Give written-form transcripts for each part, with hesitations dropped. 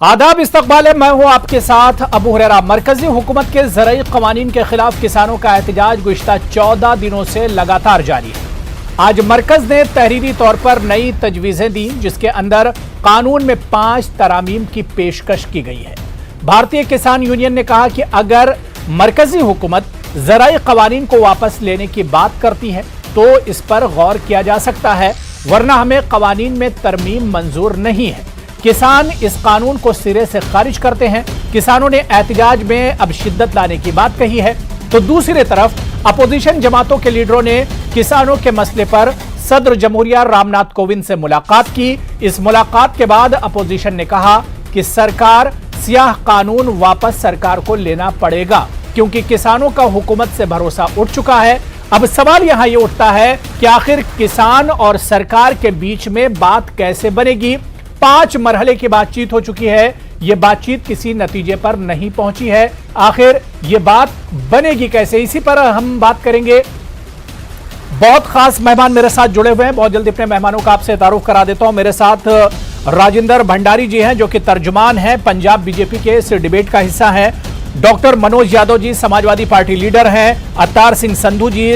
आदाब इस्तकबाल है, मैं हूं आपके साथ अबू हुरैरा। मरकजी हुकूमत के ज़रई क़वानीन के खिलाफ किसानों का एहतजाज गुज़िश्ता 14 दिनों से लगातार जारी है। आज मरकज ने तहरीरी तौर पर नई तजवीज़ें दी, जिसके अंदर कानून में 5 तरामीम की पेशकश की गई है। भारतीय किसान यूनियन ने कहा कि अगर मरकजी हुकूमत ज़रई क़वानीन को वापस लेने की बात करती है तो इस पर गौर किया जा सकता है, वरना हमें क़वानीन में तरमीम मंजूर नहीं है। किसान इस कानून को सिरे से खारिज करते हैं। किसानों ने एहतजाज में अब शिद्दत लाने की बात कही है, तो दूसरी तरफ अपोजिशन जमातों के लीडरों ने किसानों के मसले पर सदर जमहूरिया रामनाथ कोविंद से मुलाकात की। इस मुलाकात के बाद अपोजिशन ने कहा कि सरकार सियाह कानून वापस सरकार को लेना पड़ेगा, क्योंकि किसानों का हुकूमत से भरोसा उठ चुका है। अब सवाल यहां यह उठता है कि आखिर किसान और सरकार के बीच में बात कैसे बनेगी। 5 मरहले की बातचीत हो चुकी है, यह बातचीत किसी नतीजे पर नहीं पहुंची है। आखिर यह बात बनेगी कैसे, इसी पर हम बात करेंगे। बहुत खास मेहमान मेरे साथ जुड़े हुए हैं, बहुत जल्दी अपने मेहमानों का आपसे तारुफ करा देता हूं। मेरे साथ राजेंद्र भंडारी जी हैं, जो कि तर्जुमान हैं, पंजाब बीजेपी के इस डिबेट का हिस्सा हैं। Doctor Manoj Yadav ji Samajwadi party leader हैं। अवतार सिंह संधू जी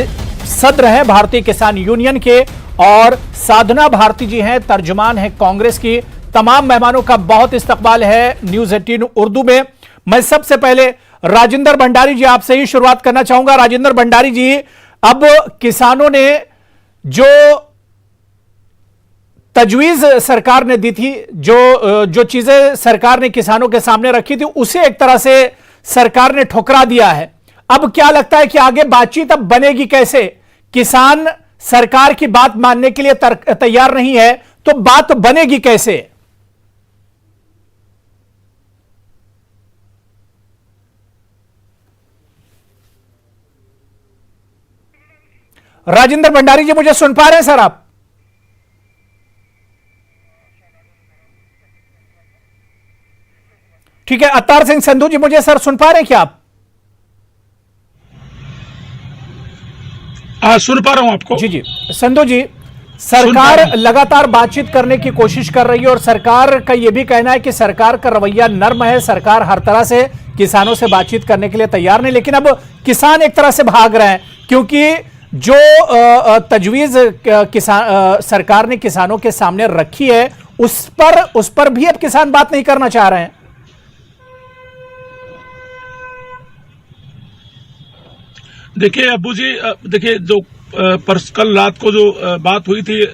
सदर हैं भारतीय किसान यूनियन के, और साधना भारती जी हैं, तर्जुमान हैं कांग्रेस की। तमाम मेहमानों का बहुत इस्तकबाल है न्यूज 18 उर्दू में। मैं सबसे पहले राजेंद्र भंडारी जी आपसे ही शुरुआत करना चाहूंगा। राजेंद्र भंडारी जी, अब किसानों ने जो तजवीज सरकार ने दी थी, जो चीजें सरकार ने किसानों के सामने रखी थी, उसे एक तरह से सरकार ने ठुकरा दिया है। अब क्या लगता है कि आगे बातचीत अब बनेगी कैसे? किसान सरकार की बात मानने के लिए तैयार नहीं है, तो बात बनेगी कैसे? राजेंद्र भंडारी जी, मुझे सुन पा रहे हैं सर आप? ठीक है। अवतार सिंह संधू जी, मुझे सर सुन पा रहे हैं क्या आप? सुन पा रहा हूं आपको। जी जी। संधू जी, सरकार लगातार बातचीत करने की कोशिश कर रही है, और सरकार का यह भी कहना है कि सरकार का रवैया नर्म है, सरकार हर तरह से किसानों से बातचीत करने के लिए तैयार नहीं। लेकिन अब किसान एक तरह से भाग रहे हैं, क्योंकि जो तजवीज सरकार ने किसानों के सामने रखी है, उस पर भी अब किसान बात नहीं करना चाह रहे हैं। देखिए अब्बू जी, देखिए जो कल रात को जो बात हुई थी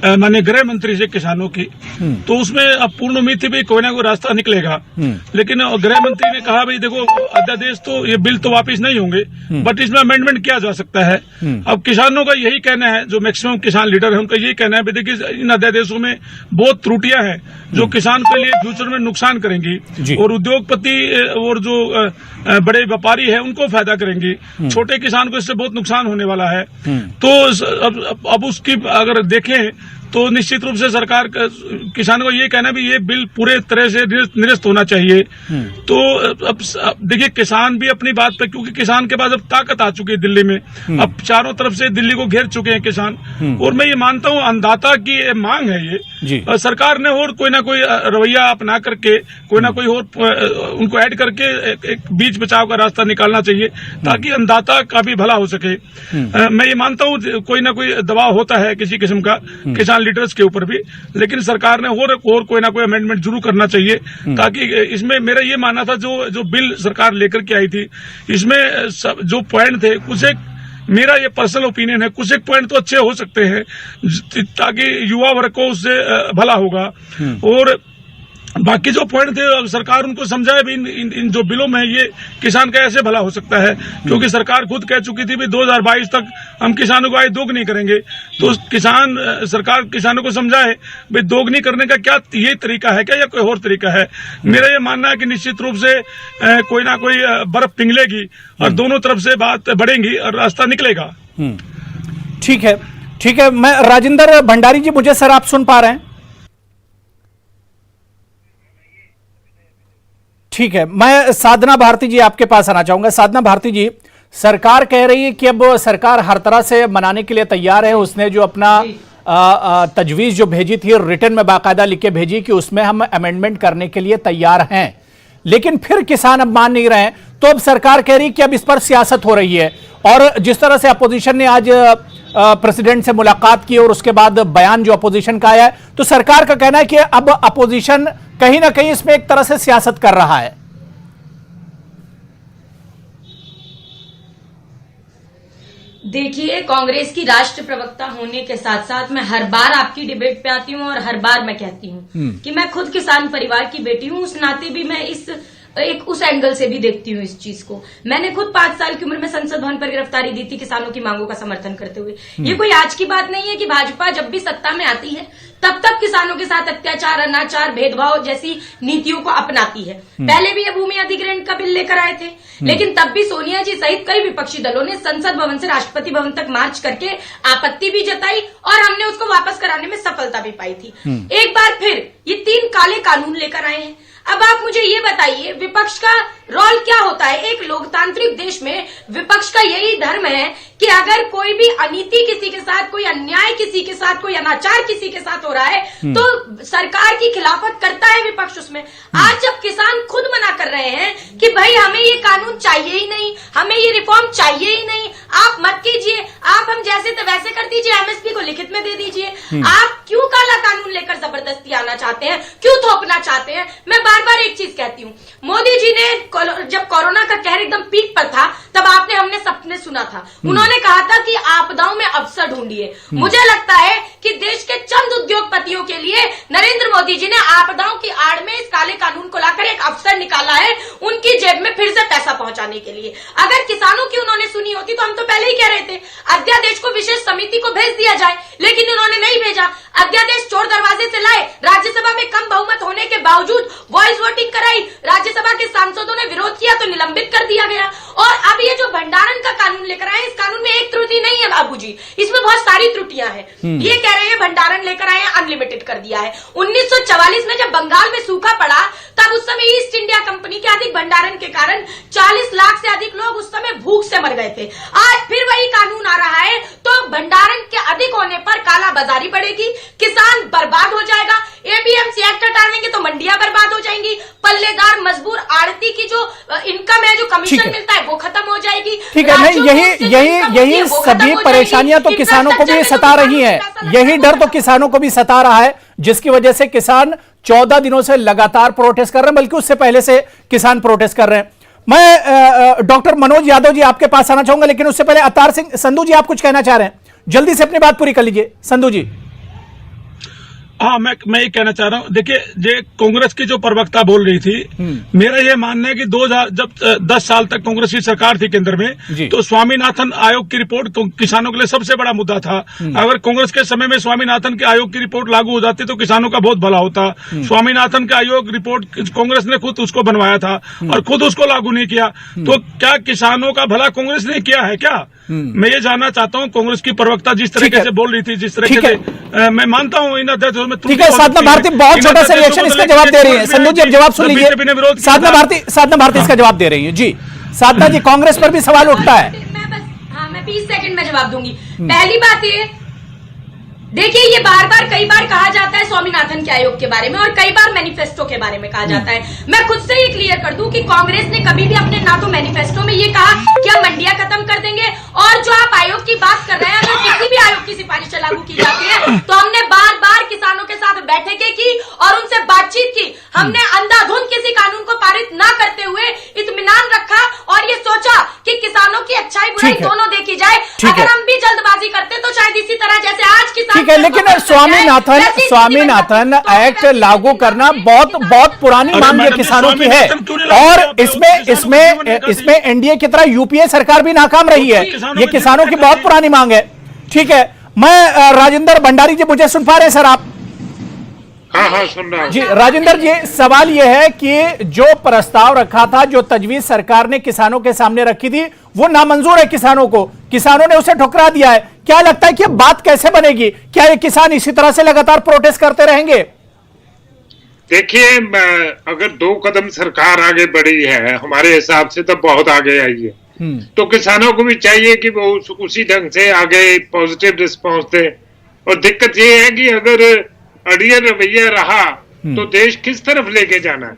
माननीय गृह मंत्री से किसानों की, तो उसमें अब पूर्ण उम्मीद थी भाई कोई ना कोई रास्ता निकलेगा। लेकिन गृह मंत्री ने कहा भाई देखो, अध्यादेश तो ये बिल तो वापस नहीं होंगे, बट इसमें अमेंडमेंट किया जा सकता है। अब किसानों का यही कहना है, जो मैक्सिमम किसान लीडर है उनका यही कहना है, देखिए इन अध्यादेशों में बहुत त्रुटियां हैं जो किसान के लिए फ्यूचर में नुकसान करेंगी, और उद्योगपति और जो बड़े व्यापारी है उनको फायदा करेंगी, छोटे किसान को इससे बहुत नुकसान होने वाला है। तो अब उसकी अगर देखें तो निश्चित रूप से सरकार किसानों को ये कहना है भी ये बिल पूरे तरह से निरस्त होना चाहिए। तो अब देखिए किसान भी अपनी बात पे, क्योंकि किसान के पास अब ताकत आ चुकी है दिल्ली में, अब चारों तरफ से दिल्ली को घेर चुके हैं किसान। और मैं ये मानता हूँ अन्नदाता की मांग है ये, सरकार ने और कोई ना कोई रवैया अपना करके, कोई ना कोई और उनको ऐड करके एक बीच बचाव का रास्ता निकालना चाहिए, ताकि अन्नदाता का भी भला हो सके। मैं ये मानता हूँ कोई ना कोई दबाव होता है किसी किस्म का किसान लीडर्स के ऊपर भी, लेकिन सरकार ने और कोई ना कोई अमेंडमेंट जरूर करना चाहिए, ताकि इसमें मेरा ये मानना था जो बिल सरकार लेकर के आई थी, इसमें जो पॉइंट थे, कुछ एक मेरा ये पर्सनल ओपिनियन है, कुछ एक पॉइंट तो अच्छे हो सकते हैं ताकि युवा वर्ग को उससे भला होगा, और बाकी जो पॉइंट थे सरकार उनको समझाए भी इन जो बिलों में ये किसान का ऐसे भला हो सकता है, क्योंकि सरकार खुद कह चुकी थी भी 2022 तक हम किसानों को आय दोगुनी करेंगे। तो सरकार किसानों को समझाए भाई दोगुनी करने का क्या ये तरीका है क्या, या कोई और तरीका है। मेरा ये मानना है कि निश्चित रूप से कोई ना कोई बर्फ पिघलेगी और दोनों तरफ से बात बढ़ेगी और रास्ता निकलेगा। ठीक है, ठीक है। मैं राजेंद्र भंडारी जी, मुझे सर आप सुन पा रहे हैं? ठीक है। मैं साधना भारती जी आपके पास आना चाहूंगा। साधना भारती जी, सरकार कह रही है कि अब सरकार हर तरह से मनाने के लिए तैयार है। उसने जो अपना तजवीज़ जो भेजी थी रिटर्न में बाकायदा लिख के भेजी कि उसमें हम अमेंडमेंट करने के लिए तैयार हैं, लेकिन फिर किसान अब मान नहीं रहे हैं। तो अब सरकार कह रही कि अब इस पर सियासत हो रही है। और जिस तरह से अपोजिशन ने आज प्रेसिडेंट से मुलाकात की और उसके बाद बयान जो अपोजिशन का आया है, तो सरकार का कहना है कि अब अपोजिशन कहीं ना कहीं इसमें एक तरह से सियासत कर रहा है। देखिए, कांग्रेस की राष्ट्र प्रवक्ता होने के साथ साथ मैं हर बार आपकी डिबेट पे आती हूँ और हर बार मैं कहती हूँ कि मैं खुद किसान परिवार की बेटी हूँ। उस नाते भी मैं उस एंगल से भी देखती हूँ इस चीज को। मैंने खुद 5 साल की उम्र में संसद भवन पर गिरफ्तारी दी थी किसानों की मांगों का समर्थन करते हुए। ये कोई आज की बात नहीं है कि भाजपा जब भी सत्ता में आती है तब किसानों के साथ अत्याचार, अनाचार, भेदभाव जैसी नीतियों को अपनाती है। पहले भी ये भूमि अधिग्रहण का बिल लेकर आए थे, लेकिन तब भी सोनिया जी सहित कई विपक्षी दलों ने संसद भवन से राष्ट्रपति भवन तक मार्च करके आपत्ति भी जताई और हमने उसको वापस कराने में सफलता भी पाई थी। एक बार फिर ये 3 काले कानून लेकर आए हैं। अब आप मुझे ये बताइए, विपक्ष का रोल क्या होता है? एक लोकतांत्रिक देश में विपक्ष का यही धर्म है कि अगर कोई भी अनीति किसी के साथ, कोई अन्याय किसी के साथ, कोई अनाचार किसी के साथ हो रहा है तो सरकार की खिलाफत करता है विपक्ष उसमें। आज जब किसान खुद मना कर रहे हैं कि भाई हमें ये कानून चाहिए ही नहीं, हमें ये रिफॉर्म चाहिए ही नहीं, आप मत कीजिए, आप हम जैसे तो वैसे कर दीजिए, एमएसपी को लिखित में दे दीजिए, आप क्यों काला कानून लेकर जबरदस्ती आना चाहते हैं, क्यों थोपना चाहते हैं? मैं बार बार एक चीज कहती हूँ, मोदी जी ने जब कोरोना का कहर एकदम पीक पर था तब हमने सबने सुना था, उन्होंने कहा था कि आपदाओं में अवसर ढूंढिए। मुझे लगता है कि देश के चंद उद्योगपतियों के लिए नरेंद्र मोदी जी ने आपदाओं की आड़ में इस काले कानून को लाकर एक अवसर निकाला है उनकी जेब में फिर से पैसा पहुंचाने के लिए। अगर किसानों की उन्होंने सुनी होती तो हम तो पहले ही कह रहे थे अध्यादेश को विशेष समिति को भेज दिया जाए, लेकिन उन्होंने नहीं भेजा। अध्यादेश चोर दरवाजे से लाए, राज्यसभा में कम बहुमत होने के बावजूद वॉइस वोटिंग कराई, राज्यसभा के सांसदों ने विरोध किया तो निलंबित कर दिया गया। और अब ये जो भंडारण का कानून लेकर आए, इस कानून में एक त्रुटि नहीं है बाबू जी, इसमें बहुत सारी त्रुटियां हैं। ये कह रहे हैं भंडारण लेकर आए, अनलिमिटेड कर दिया है। 1944 में जब बंगाल में सूखा पड़ा तब उस समय ईस्ट इंडिया कंपनी के अधिक भंडारण के कारण 40 लाख से अधिक लोग उस समय भूख से मर गए थे। आज फिर वही कानून आ रहा है तो भंडारण के अधिक होने पर काला बाजारी बढ़ेगी, किसान बर्बाद हो जाएगा, एपीएमसी एक्ट हटा देंगे तो मंडियां बर्बाद हो जाएंगी, पल्लेदार मजबूर आड़ती की जो इनकम है, जो कमीशन मिलता है वो खत्म हो जाएगी। ठीक है, नहीं यही सभी परेशानियां तो किसानों को भी सता रही हैं, यही डर तो किसानों को भी सता रहा है, जिसकी वजह से किसान 14 दिनों से लगातार प्रोटेस्ट कर रहे हैं, बल्कि उससे पहले से किसान प्रोटेस्ट कर रहे हैं। मैं डॉक्टर मनोज यादव जी आपके पास आना चाहूंगा, लेकिन उससे पहले अवतार सिंह संधू जी आप कुछ कहना चाह रहे हैं, जल्दी से अपनी बात पूरी कर लीजिए संधू जी। हाँ, मैं ये कहना चाह रहा हूँ, देखिए जो कांग्रेस की जो प्रवक्ता बोल रही थी, मेरा ये मानना है कि 2000 जब 10 साल तक कांग्रेस की सरकार थी केंद्र में, तो स्वामीनाथन आयोग की रिपोर्ट किसानों के लिए सबसे बड़ा मुद्दा था। अगर कांग्रेस के समय में स्वामीनाथन के आयोग की रिपोर्ट लागू हो जाती तो किसानों का बहुत भला होता। स्वामीनाथन का आयोग रिपोर्ट कांग्रेस ने खुद उसको बनवाया था और खुद उसको लागू नहीं किया, तो क्या किसानों का भला कांग्रेस ने किया है क्या? मैं ये जानना चाहता हूँ। कांग्रेस की प्रवक्ता जिस तरीके से बोल रही थी, जिस तरीके से मैं मानता हूँ इन अध्यक्षों में, ठीक है, साधना भारती बहुत छोटा सा रिएक्शन इसका जवाब दे रही है। संधू जी अब जवाब सुन लीजिए, साधना भारती इसका जवाब दे रही है। जी साधना जी, कांग्रेस पर भी सवाल उठता है। मैं 20 सेकंड में जवाब दूंगी। पहली बात ये देखिए, ये बार बार कई बार कहा जाता है स्वामीनाथन के आयोग के बारे में और कई बार मैनिफेस्टो के बारे में कहा जाता है। मैं खुद से ही क्लियर कर दूं कि कांग्रेस ने कभी भी अपने ना तो मैनिफेस्टो में ये कहा कि हम मंडियां खत्म कर देंगे, और जो आप आयोग की बात कर रहे हैं, अगर किसी भी आयोग की सिफारिश लागू की जाती है तो हमने बार बार किसानों के साथ बैठकें की और उनसे बातचीत की। हमने अंधाधुंध किसी कानून को पारित न करते हुए इत्मीनान रखा और ये सोचा कि किसानों की अच्छाई बुराई दोनों देखी जाए। अगर हम भी जल्दबाजी करते तो शायद इसी तरह जैसे आज किसान, ठीक है, लेकिन स्वामीनाथन एक्ट लागू करना बहुत पुरानी मांग है किसानों की है, और इसमें एनडीए की तरह यूपीए सरकार भी नाकाम रही है। ये किसानों की बहुत पुरानी मांग है। ठीक है, मैं राजेंद्र भंडारी जी, मुझे सुन पा रहे हैं सर आप? हाँ सुन रहा हूं जी राजेंद्र जी, सवाल यह है कि जो प्रस्ताव रखा था, जो तजवीज सरकार ने किसानों के सामने रखी थी, वो नामंजूर है किसानों को, किसानों ने उसे ठुकरा दिया है। क्या लगता है कि बात कैसे बनेगी? क्या ये किसान इसी तरह से लगातार प्रोटेस्ट करते रहेंगे? देखिए, अगर 2 कदम सरकार आगे बढ़ी है हमारे हिसाब से तो बहुत आगे आई है, तो किसानों को भी चाहिए कि वो उसी ढंग से आगे पॉजिटिव रिस्पॉन्स दे। और दिक्कत ये है कि अगर अड़िया रवैया रहा तो देश किस तरफ लेके जाना है।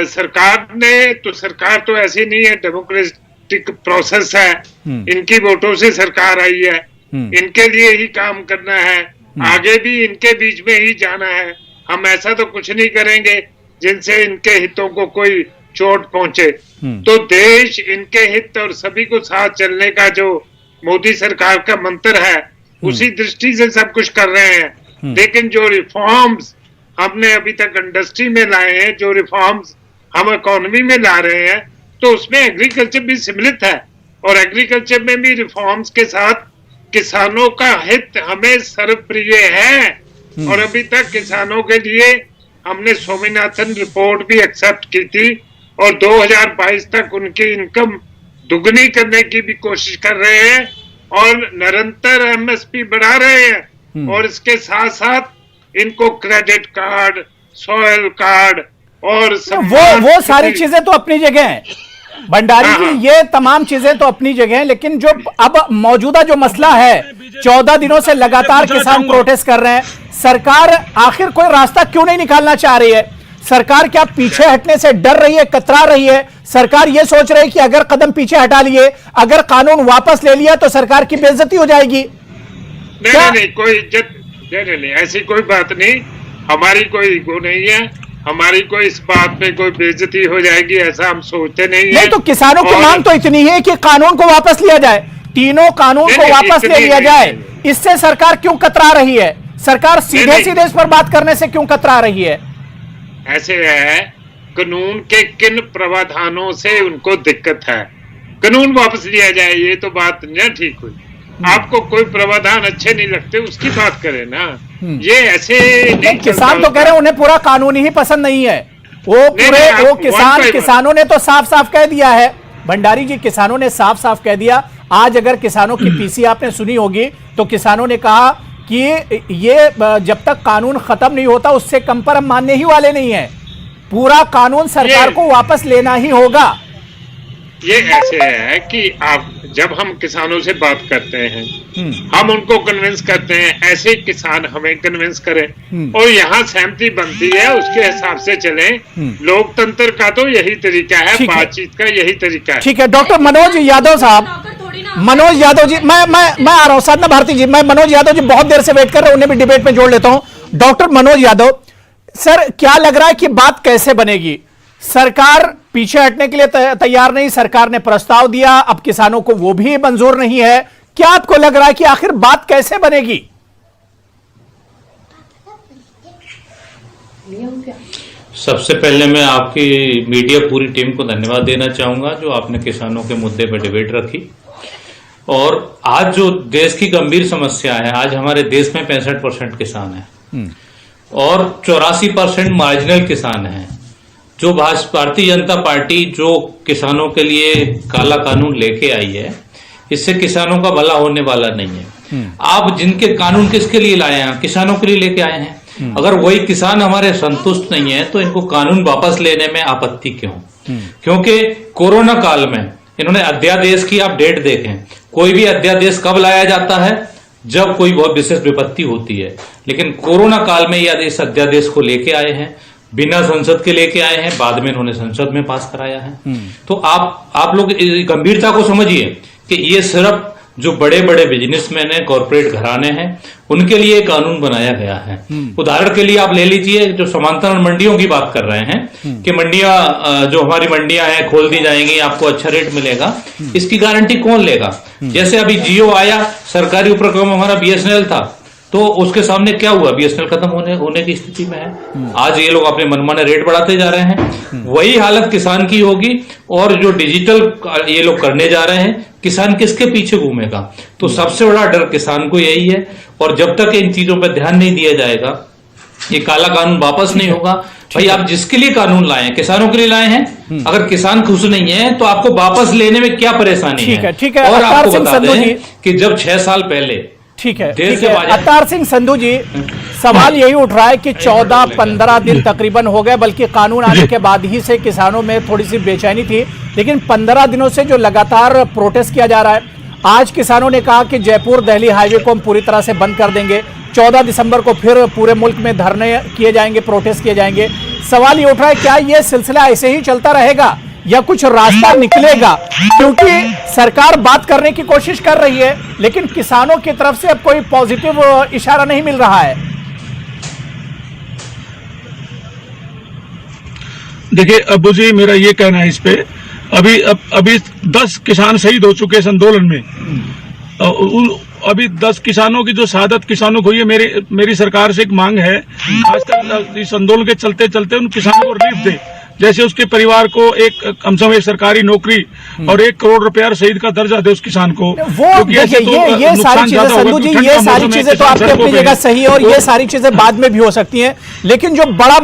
सरकार तो ऐसी नहीं है, डेमोक्रेटिक प्रोसेस है, इनकी वोटों से सरकार आई है, इनके लिए ही काम करना है, आगे भी इनके बीच में ही जाना है। हम ऐसा तो कुछ नहीं करेंगे जिनसे इनके हितों को कोई चोट पहुंचे। तो देश, इनके हित और सभी को साथ चलने का जो मोदी सरकार का मंत्र है, उसी दृष्टि से सब कुछ कर रहे हैं। लेकिन जो रिफॉर्म्स हमने अभी तक इंडस्ट्री में लाए हैं, जो रिफॉर्म्स हम इकोनॉमी में ला रहे हैं, तो उसमें एग्रीकल्चर भी सम्मिलित है। और एग्रीकल्चर में भी रिफॉर्म्स के साथ किसानों का हित हमें सर्वप्रिय है। और अभी तक किसानों के लिए हमने स्वामीनाथन रिपोर्ट भी एक्सेप्ट की थी और 2022 तक उनकी इनकम दुगनी करने की भी कोशिश कर रहे हैं और निरंतर एमएसपी बढ़ा रहे हैं। और इसके साथ साथ इनको क्रेडिट कार्ड, सॉयल कार्ड और वो सारी चीजें तो अपनी जगह हैं भंडारी जी, ये तमाम चीजें तो अपनी जगह हैं, लेकिन जो अब मौजूदा जो मसला है, 14 दिनों से लगातार किसान प्रोटेस्ट कर रहे हैं, सरकार आखिर कोई रास्ता क्यों नहीं निकालना चाह रही है? सरकार क्या पीछे हटने से डर रही है, कतरा रही है? सरकार ये सोच रही है कि अगर कदम पीछे हटा लिए, अगर कानून वापस ले लिया तो सरकार की बेइज्जती हो जाएगी? नहीं, कोई इज्जत नहीं, ऐसी कोई बात नहीं। हमारी कोई ईगो नहीं है, हमारी कोई इस बात पे कोई बेइज्जती हो जाएगी ऐसा हम सोचते नहीं है। तो किसानों की मांग तो इतनी है कि कानून को वापस लिया जाए, तीनों कानून को वापस ले लिया जाए। इससे सरकार क्यों कतरा रही है? सरकार सीधे इस पर बात करने से क्यों कतरा रही है? ऐसे है, कानून के किन प्रावधानों से उनको दिक्कत है, कानून वापस लिया जाए, ये तो बात नहीं ठीक हुई। आपको कोई प्रावधान अच्छे नहीं लगते उसकी बात करें ना, ये ऐसे नहीं। किसान तो कह रहे हैं उन्हें पूरा कानून ही पसंद नहीं है। वो किसानों ने तो साफ साफ कह दिया है भंडारी जी, किसानों ने साफ साफ कह दिया। आज अगर किसानों की पीसी आपने सुनी होगी तो किसानों ने कहा कि ये जब तक कानून खत्म नहीं होता उससे कम पर हम मानने ही वाले नहीं है, पूरा कानून सरकार को वापस लेना ही होगा। ये ऐसे है कि आप जब हम किसानों से बात करते हैं, हम उनको कन्विंस करते हैं, ऐसे किसान हमें कन्विंस करें और यहाँ सहमति बनती है, उसके हिसाब से चलें। लोकतंत्र का तो यही तरीका है, बातचीत का यही तरीका है। ठीक है, डॉक्टर मनोज यादव साहब, मनोज यादव जी, मैं आ रहा हूँ, साधना भारती जी, मैं मनोज यादव जी बहुत देर से वेट कर रहे हैं, उन्हें भी डिबेट में जोड़ लेता हूँ। डॉक्टर मनोज यादव सर, क्या लग रहा है कि बात कैसे बनेगी? सरकार पीछे हटने के लिए तैयार नहीं, सरकार ने प्रस्ताव दिया, अब किसानों को वो भी मंजूर नहीं है। क्या आपको लग रहा है कि आखिर बात कैसे बनेगी? सबसे पहले मैं आपकी मीडिया पूरी टीम को धन्यवाद देना चाहूंगा जो आपने किसानों के मुद्दे पर डिबेट रखी। और आज जो देश की गंभीर समस्या है, आज हमारे देश में 65% किसान हैं और 84% मार्जिनल किसान हैं। जो भारतीय जनता पार्टी जो किसानों के लिए काला कानून लेके आई है, इससे किसानों का भला होने वाला नहीं है। आप जिनके कानून किसके लिए लाए हैं? किसानों के लिए लेके आए हैं। अगर वही किसान हमारे संतुष्ट नहीं है तो इनको कानून वापस लेने में आपत्ति क्यों? क्योंकि कोरोना काल में इन्होंने अध्यादेश की, आप डेट देखें, कोई भी अध्यादेश कब लाया जाता है? जब कोई बहुत विशेष विपत्ति होती है। लेकिन कोरोना काल में ये इस अध्यादेश को लेके आए हैं, बिना संसद के लेके आए हैं, बाद में इन्होंने संसद में पास कराया है। तो आप लोग गंभीरता को समझिए कि ये सिर्फ जो बड़े बड़े बिजनेसमैन हैं, कॉर्पोरेट घराने हैं, उनके लिए कानून बनाया गया है। उदाहरण के लिए आप ले लीजिए, जो समांतर मंडियों की बात कर रहे हैं कि मंडियां, जो हमारी मंडियां हैं खोल दी जाएंगी, आपको अच्छा रेट मिलेगा, इसकी गारंटी कौन लेगा? जैसे अभी जियो आया, सरकारी उपक्रम हमारा बीएसएनएल था, तो उसके सामने क्या हुआ? बीएसएनएल खत्म होने की स्थिति में है। आज ये लोग अपने मनमाने रेट बढ़ाते जा रहे हैं। वही हालत किसान की होगी। और जो डिजिटल ये लोग करने जा रहे हैं, किसान किसके पीछे घूमेगा? तो सबसे बड़ा डर किसान को यही है। और जब तक इन चीजों पर ध्यान नहीं दिया जाएगा, ये काला कानून वापस नहीं होगा। भाई, आप जिसके लिए कानून लाए हैं, किसानों के लिए लाए हैं, अगर किसान खुश नहीं है तो आपको वापस लेने में क्या परेशानी है? ठीक है। और आपको बता दें कि जब 6 साल पहले, ठीक है। अवतार सिंह संधू जी, सवाल यही उठ रहा है कि 14-15 दिन तकरीबन हो गए, बल्कि कानून आने के बाद ही से किसानों में थोड़ी सी बेचैनी थी, लेकिन 15 दिनों से जो लगातार प्रोटेस्ट किया जा रहा है, आज किसानों ने कहा कि जयपुर दिल्ली हाईवे को हम पूरी तरह से बंद कर देंगे। 14 दिसंबर को फिर पूरे मुल्क में धरने किए जाएंगे, प्रोटेस्ट किए जाएंगे। सवाल ये उठ रहा है, क्या ये सिलसिला ऐसे ही चलता रहेगा या कुछ रास्ता निकलेगा? क्योंकि सरकार बात करने की कोशिश कर रही है, लेकिन किसानों की तरफ से अब कोई पॉजिटिव इशारा नहीं मिल रहा है। देखिए अब्बू जी, मेरा ये कहना है इस पे, अभी 10 किसान शहीद हो चुके इस आंदोलन में। अभी 10 किसानों की जो शहादत किसानों को हुई है, मेरी सरकार से एक मांग है, खासकर इस आंदोलन के चलते चलते उन किसानों को रिलीफ दे। जैसे उसके परिवार को एक कम से कम एक सरकारी नौकरी और 1 करोड़ रुपया शहीद का दर्जा दे उस किसान को। वो देखिए, ये सारी चीजें संधू जी, ये सारी चीजें तो आपकी अपनी जगह सही है और ये सारी चीजें बाद में भी हो सकती हैं, लेकिन जो बड़ा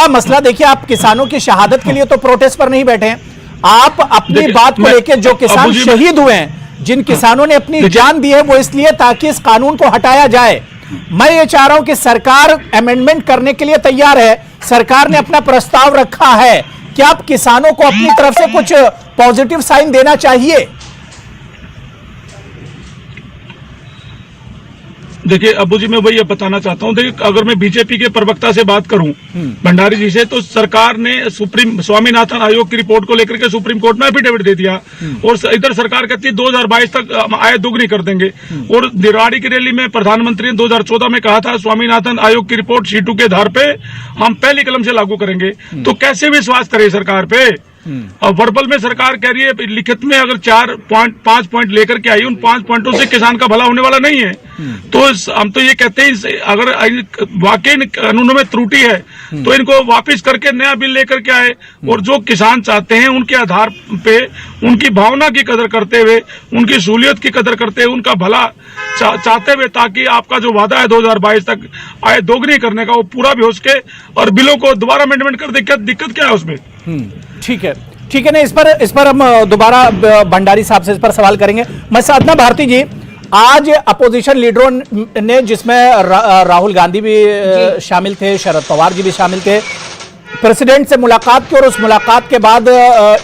मसला देखिए, आप किसानों की शहादत के लिए तो प्रोटेस्ट पर नहीं बैठे हैं। आप अपनी बात को लेकर, जो किसान शहीद हुए हैं, जिन किसानों ने अपनी जान दी है, वो इसलिए ताकि इस कानून को हटाया जाए। मैं ये चाह रहा हूं कि सरकार अमेंडमेंट करने के लिए तैयार है, सरकार ने अपना प्रस्ताव रखा है। क्या आप किसानों को अपनी तरफ से कुछ पॉजिटिव साइन देना चाहिए? देखिए अब्बू जी, मैं वही अब बताना चाहता हूं। देखिए, अगर मैं बीजेपी के प्रवक्ता से बात करूं, भंडारी जी से, तो सरकार ने स्वामीनाथन आयोग की रिपोर्ट को लेकर के सुप्रीम कोर्ट में एफिडेविट दे दिया और इधर सरकार कहती है 2022 तक आय दोगुनी कर देंगे। और दिवाड़ी की रैली में प्रधानमंत्री ने 2014 में कहा था, स्वामीनाथन आयोग की रिपोर्ट C2 के आधार पे हम पहली कलम से लागू करेंगे। तो कैसे विश्वास करे सरकार पे? और वर्बल में सरकार कह रही है, लिखित में अगर 5 पॉइंट लेकर के आई, उन 5 पॉइंटों से किसान का भला होने वाला नहीं है। तो हम तो ये कहते हैं, अगर वाकई कानूनों में त्रुटि है तो इनको वापस करके नया बिल लेकर के आए और जो किसान चाहते हैं उनके आधार पे, उनकी भावना की कदर करते हुए, उनकी सहूलियत की कदर करते हुए, उनका भला चाहते हुए, ताकि आपका जो वादा है 2022 तक आय दोगुनी करने का, वो पूरा भी हो सके और बिलों को दोबारा अमेंडमेंट कर दे। क्या दिक्कत क्या है उसमें? ठीक है ना, इस पर हम दोबारा भंडारी साहब से इस पर सवाल करेंगे। मैं साधना भारती जी, आज अपोजिशन लीडरों ने, जिसमें राहुल गांधी भी शामिल थे, शरद पवार जी भी शामिल थे, प्रेसिडेंट से मुलाकात की और उस मुलाकात के बाद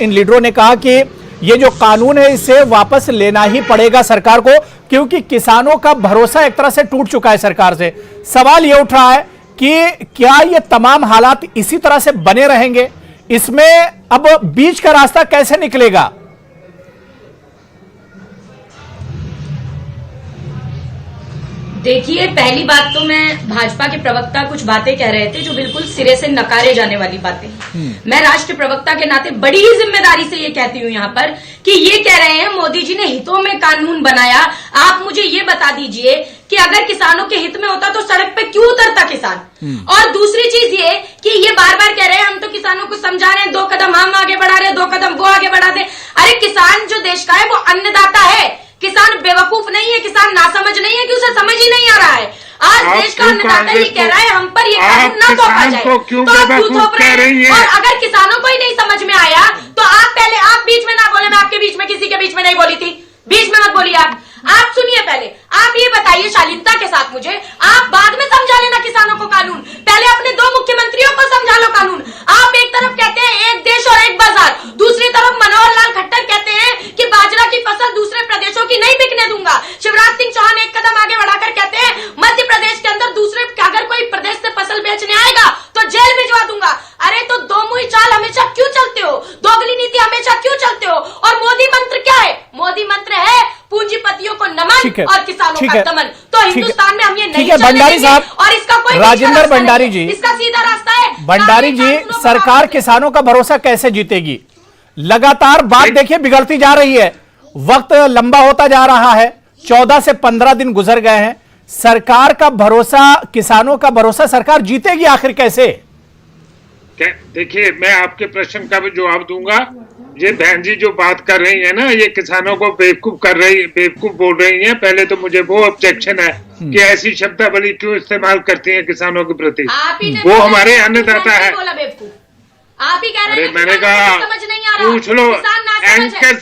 इन लीडरों ने कहा कि ये जो कानून है इसे वापस लेना ही पड़ेगा सरकार को, क्योंकि किसानों का भरोसा एक तरह से टूट चुका है सरकार से। सवाल ये उठ रहा है कि क्या ये तमाम हालात इसी तरह से बने रहेंगे? इसमें अब बीच का रास्ता कैसे निकलेगा? देखिए, पहली बात तो मैं, भाजपा के प्रवक्ता कुछ बातें कह रहे थे जो बिल्कुल सिरे से नकारे जाने वाली बातें। मैं राष्ट्रीय प्रवक्ता के नाते बड़ी ही जिम्मेदारी से ये कहती हूँ यहाँ पर कि ये कह रहे हैं मोदी जी ने हितों में कानून बनाया। आप मुझे ये बता दीजिए कि अगर किसानों के हित में होता तो सड़क पे क्यों उतरता किसान? और दूसरी चीज ये कि ये बार बार कह रहे हैं हम तो किसानों को समझा रहे हैं, 2 कदम हम आगे बढ़ा रहे हैं, 2 कदम वो आगे बढ़ा दे। अरे किसान जो देश का है वो अन्नदाता है, किसान बेवकूफ नहीं है, किसान नासमझ नहीं है कि उसे समझ ही नहीं आ रहा है। आज देश का अन्नदाता ही कह रहा है हम पर ये कानून ना थोपा जाए, तो आप क्यों थोप रहे हैं? और अगर किसानों को ही नहीं समझ में आया तो आप बीच में ना बोले, मैं आपके बीच में किसी के बीच में नहीं बोली थी, बीच में मत बोलिए। आप सुनिए, पहले आप ये बताइए शालीनता के साथ मुझे, आप बाद में समझा लेना किसानों को कानून, पहले अपने 2 मुख्यमंत्रियों को समझा लो कानून। आप एक तरफ कहते हैं एक देश और एक बाजार, दूसरी तरफ मनोहर लाल खट्टर कहते हैं कि बाजरा की फसल दूसरे प्रदेशों की नहीं बिकने दूंगा। शिवराज सिंह चौहान एक कदम आगे बढ़ाकर कहते हैं मध्य प्रदेश के अंदर दूसरे अगर कोई प्रदेश से फसल बेचने आएगा तो जेल भिजवा दूंगा। अरे तो 2 मुंह चाल हमेशा क्यों चलते हो? दोगली नीति हमेशा क्यों चलते हो? और मोदी मंत्र क्या है? मोदी मंत्र है पूंजीपतियों को नमन और किसानों का दमन। तो हिंदुस्तान में हम ये नहीं भंडारी साहब और इसका कोई राजेंद्र भंडारी जी, इसका सीधा रास्ता है। भंडारी जी, सरकार किसानों का भरोसा कैसे जीतेगी? लगातार बात देखिए बिगड़ती जा रही है, वक्त लंबा होता जा रहा है, 14 से 15 दिन गुजर गए हैं। सरकार का भरोसा, किसानों का भरोसा सरकार जीतेगी आखिर कैसे? देखिए, मैं आपके प्रश्न का भी जवाब दूंगा। ये बहन जी जो बात कर रही है ना, ये किसानों को बेवकूफ बोल रही हैं। पहले तो मुझे वो ऑब्जेक्शन है कि ऐसी शब्दावली क्यों इस्तेमाल करती हैं किसानों के प्रति। वो हमारे अन्नदाता है। आप ही कह रहे हैं, मैंने कहा पूछ लो एंकर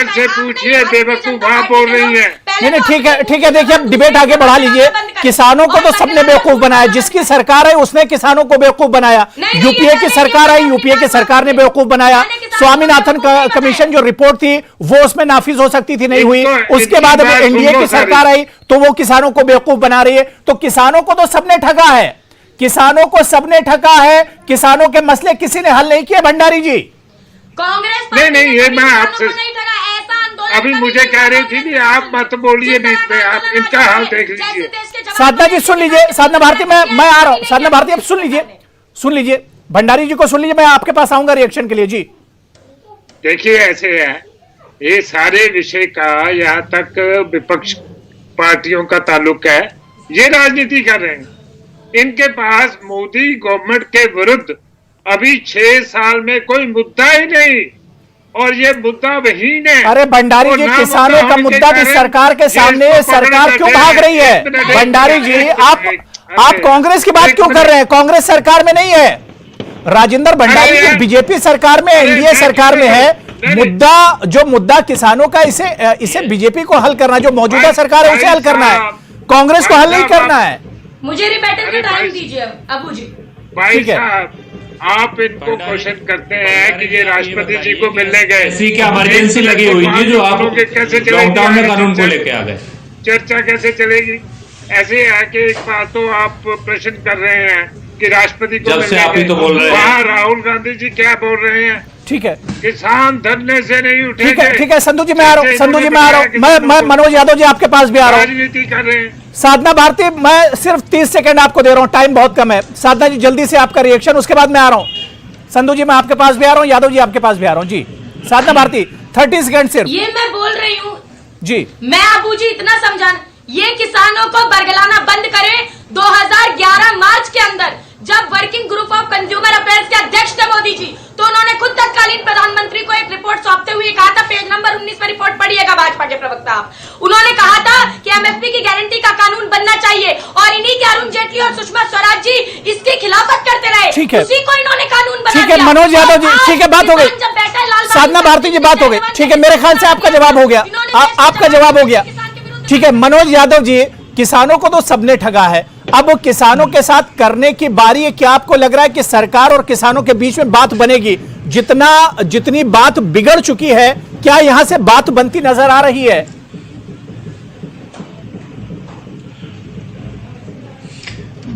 से पूछिए, बेवकूफ आप बोल रही है। नहीं ठीक है देखिए, अब डिबेट आगे बढ़ा लीजिए। किसानों को तो सबने बेवकूफ बनाया, जिसकी सरकार है उसने किसानों को बेवकूफ बनाया। यूपीए की सरकार आई, यूपीए की सरकार ने बेवकूफ बनाया। स्वामीनाथन कमीशन जो रिपोर्ट थी वो उसमें नाफिज हो सकती थी, नहीं हुई। उसके बाद अब एनडीए की सरकार आई तो वो किसानों को बेवकूफ बना रही है। तो किसानों को तो सबने ठगा है, किसानों को सबने ठगा है। किसानों के मसले किसी ने हल नहीं किए भंडारी जी। कांग्रेस नहीं ये मैं आपसे अभी मुझे कह रही थी कि आप मत बोलिए बीच में, आप इनका हाल देख लीजिए। साधना जी सुन लीजिए, साधना भारती मैं आ रहा हूं। साधना भारती अब सुन लीजिए भंडारी जी को सुन लीजिए, मैं आपके पास आऊंगा रिएक्शन के लिए जी। देखिए ऐसे है, ये सारे विषय का यहाँ तक विपक्ष पार्टियों का ताल्लुक है, ये राजनीति कर रहे हैं। इनके पास मोदी गवर्नमेंट के विरुद्ध अभी 6 साल में कोई मुद्दा ही नहीं, और ये मुद्दा वहीन है। अरे भंडारी जी, किसानों का मुद्दा भी सरकार के सामने, सरकार क्यों भाग रही है? भंडारी जी आप कांग्रेस की बात क्यों कर रहे हैं? कांग्रेस सरकार में नहीं है, राजेंद्र भंडारी जी बीजेपी सरकार में, एनडीए सरकार में है। मुद्दा किसानों का, इसे बीजेपी को हल करना, जो मौजूदा सरकार है उसे हल करना है, कांग्रेस को हल नहीं करना है। मुझे रिबेटल का टाइम दीजिए अबू जी। भाई साहब, आप इनको क्वेश्चन करते हैं कि ये राष्ट्रपति जी को मिलने गए, इसी की इमरजेंसी लगी हुई थी जो आप लॉकडाउन में कानून को लेके आ गए, चर्चा कैसे चलेगी? ऐसे है कि एक बात तो आप प्रश्न कर रहे हैं कि राष्ट्रपति को जब से आप ही तो बोल रहे हैं, वहाँ राहुल गांधी जी क्या बोल रहे हैं? ठीक है, किसान धरने से नहीं उठेंगे। ठीक है संधू जी मैं आ रहा हूँ, मैं मनोज यादव जी आपके पास भी आ रहा हूँ। राजनीति कर रहे हैं। साधना भारती, मैं सिर्फ 30 सेकंड आपको दे रहा हूँ, टाइम बहुत कम है। साधना जी जल्दी से आपका रिएक्शन, उसके बाद मैं आ रहा हूँ। संधू जी मैं आपके पास भी आ रहा हूँ, यादव जी आपके पास भी आ रहा हूँ जी। साधना भारती 30 सेकंड सिर्फ। ये मैं बोल रही हूँ जी, मैं अबू जी इतना समझाना, ये किसानों को बरगलाना बंद करे। 2011 मार्च के अंदर जब working group of consumer affairs के अध्यक्ष थे मोदी जी, तो उन्होंने खुद तत्कालीन प्रधानमंत्री को एक रिपोर्ट सौंपते हुए कहा था, पेज नंबर 19 पर रिपोर्ट पढ़िएगा भाजपा के प्रवक्ता आप, उन्होंने कहा था कि एमएसपी की गारंटी का कानून बनना चाहिए, और इन्हीं के अरुण जेटली और सुषमा स्वराज जी इसकी खिलाफत करते रहे। ठीक है, उसी को इन्होंने कानून बना ठीक है दिया। मनोज यादव जी, ठीक है बात हो गई। जब बैठा है लाल साधना भारती जी बात हो गई, ठीक है, मेरे ख्याल से आपका जवाब हो गया, आपका जवाब हो गया। ठीक है मनोज यादव जी, किसानों को तो सबने ठगा है, अब किसानों के साथ करने की बारी है। क्या आपको लग रहा है कि सरकार और किसानों के बीच में बात बनेगी? जितनी बात बिगड़ चुकी है, क्या यहां से बात बनती नजर आ रही है?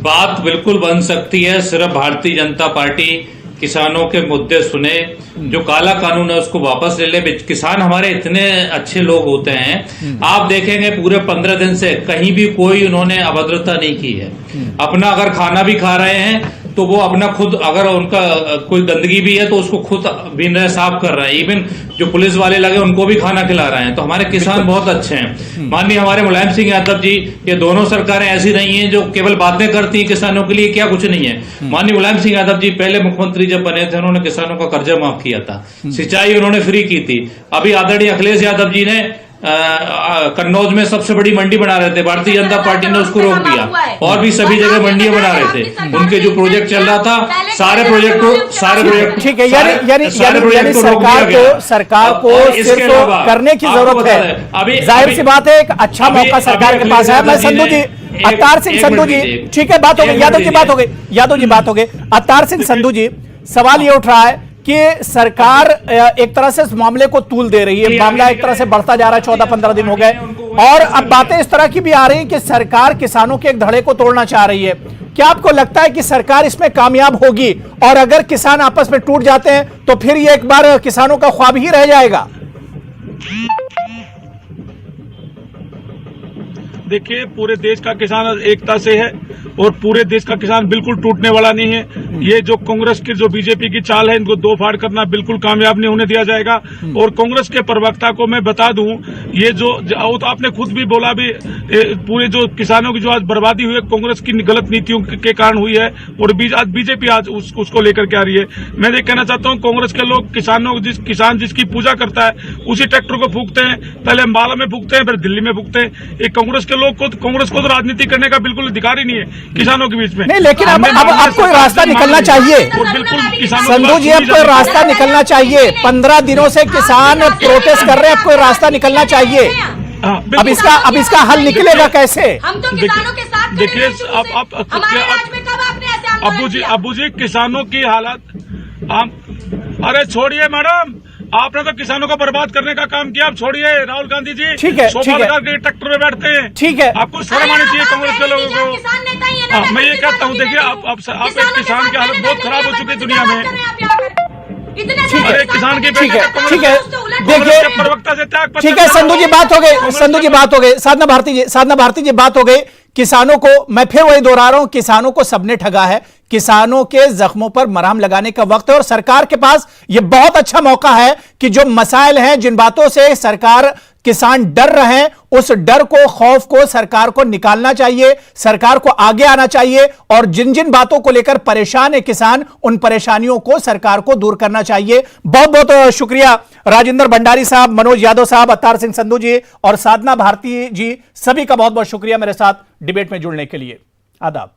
बात बिल्कुल बन सकती है, सिर्फ भारतीय जनता पार्टी किसानों के मुद्दे सुने, जो काला कानून है उसको वापस ले ले। किसान हमारे इतने अच्छे लोग होते हैं, आप देखेंगे पूरे 15 दिन से कहीं भी कोई उन्होंने अभद्रता नहीं की है। अपना अगर खाना भी खा रहे हैं तो वो अपना खुद, अगर उनका कोई गंदगी भी है तो उसको खुद भी साफ कर रहे हैं। इवन जो पुलिस वाले लगे उनको भी खाना खिला रहे हैं। तो हमारे किसान बहुत अच्छे हैं। माननीय हमारे मुलायम सिंह यादव जी, ये दोनों सरकारें ऐसी नहीं है जो केवल बातें करती हैं किसानों के लिए, क्या कुछ नहीं है। माननीय मुलायम सिंह यादव जी पहले मुख्यमंत्री जब बने थे, उन्होंने किसानों का कर्जा माफ किया था, सिंचाई उन्होंने फ्री की थी। अभी आदरणीय अखिलेश यादव जी ने कन्नौज में सबसे बड़ी मंडी बना रहे थे, भारतीय जनता पार्टी ने उसको रोक दिया, और भी सभी जगह मंडियां बना रहे थे। उनके जो प्रोजेक्ट चल रहा था, सारे प्रोजेक्ट ठीक है, यानी सरकार को सिर्फ करने की जरूरत है। जाहिर सी बात है, एक अच्छा मौका सरकार के पास है। मैं संधू जी, अवतार सिंह संधू जी, ठीक है बात हो गई, यादव जी बात हो गई, अवतार सिंह संधू जी, सवाल ये उठ रहा है कि सरकार एक तरह से इस मामले को तूल दे रही है, मामला एक तरह से बढ़ता जा रहा है, 14-15 दिन हो गए, और अब बातें इस तरह की भी आ रही कि सरकार किसानों के एक धड़े को तोड़ना चाह रही है। क्या आपको लगता है कि सरकार इसमें कामयाब होगी? और अगर किसान आपस में टूट जाते हैं तो फिर ये एक बार किसानों का ख्वाब ही रह जाएगा? देखिए, पूरे देश का किसान एकता से है और पूरे देश का किसान बिल्कुल टूटने वाला नहीं है। ये जो कांग्रेस की, जो बीजेपी की चाल है, इनको दो फाड़ करना बिल्कुल कामयाब नहीं होने दिया जाएगा। और कांग्रेस के प्रवक्ता को मैं बता दूं, ये जो तो आपने खुद भी बोला भी, पूरे जो किसानों की जो आज बर्बादी हुई है, कांग्रेस की गलत नीतियों के कारण हुई है, और आज बीजेपी आज उसको लेकर के आ रही है। मैं ये कहना चाहता हूँ, कांग्रेस के लोग किसान जिसकी पूजा करता है उसी ट्रैक्टर को फूकते हैं, पहले अम्बाला में फूकते हैं, फिर दिल्ली में फूकते हैं। एक कांग्रेस के लोग को, कांग्रेस को तो राजनीति करने का बिल्कुल अधिकार ही नहीं है किसानों के बीच में। नहीं, लेकिन अब आपको रास्ता निकलना चाहिए संधू जी, अब कोई रास्ता निकलना चाहिए। 15 दिनों से किसान प्रोटेस्ट कर रहे हैं, अब कोई रास्ता निकलना चाहिए। हाँ, अब इसका हल निकलेगा कैसे? हम तो किसानों के साथ खड़े देखिए, हैं शुरू से। आप हमारे राज्य में कब आपने ऐसे आंदोलन किया? अबू जी किसानों की हालत आप अरे छोड़िए मैडम, आपने तो किसानों को बर्बाद करने का काम किया। आप छोड़िए राहुल गांधी जी, ठीक है, सोफा लगा के ट्रैक्टर में बैठते हैं। ठीक है, आपको शर्म आनी चाहिए कांग्रेस के लोगों को। किसान नेता ही है ना, मैं ये कहता हूँ, देखिए आप एक किसान की हालत बहुत खराब हो चुकी है दुनिया में। इतने किसान की ठीक है, ठीक है, देखिए देखिए, प्रवक्ता से त्याग पत्र ठीक है संधू जी, बात हो गई, संधू जी बात हो गई, साधना भारती जी बात हो गई। किसानों को, मैं फिर वही दोहरा रहा हूं, किसानों को सबने ठगा है। किसानों के जख्मों पर मरहम लगाने का वक्त है और सरकार के पास यह बहुत अच्छा मौका है कि जो मसाइल हैं, जिन बातों से सरकार किसान डर रहे हैं, उस डर को, खौफ को सरकार को निकालना चाहिए, सरकार को आगे आना चाहिए और जिन जिन बातों को लेकर परेशान है किसान, उन परेशानियों को सरकार को दूर करना चाहिए। बहुत बहुत शुक्रिया राजेंद्र भंडारी साहब, मनोज यादव साहब, अवतार सिंह संधू जी और साधना भारती जी, सभी का बहुत बहुत शुक्रिया मेरे साथ डिबेट में जुड़ने के लिए। आदाब।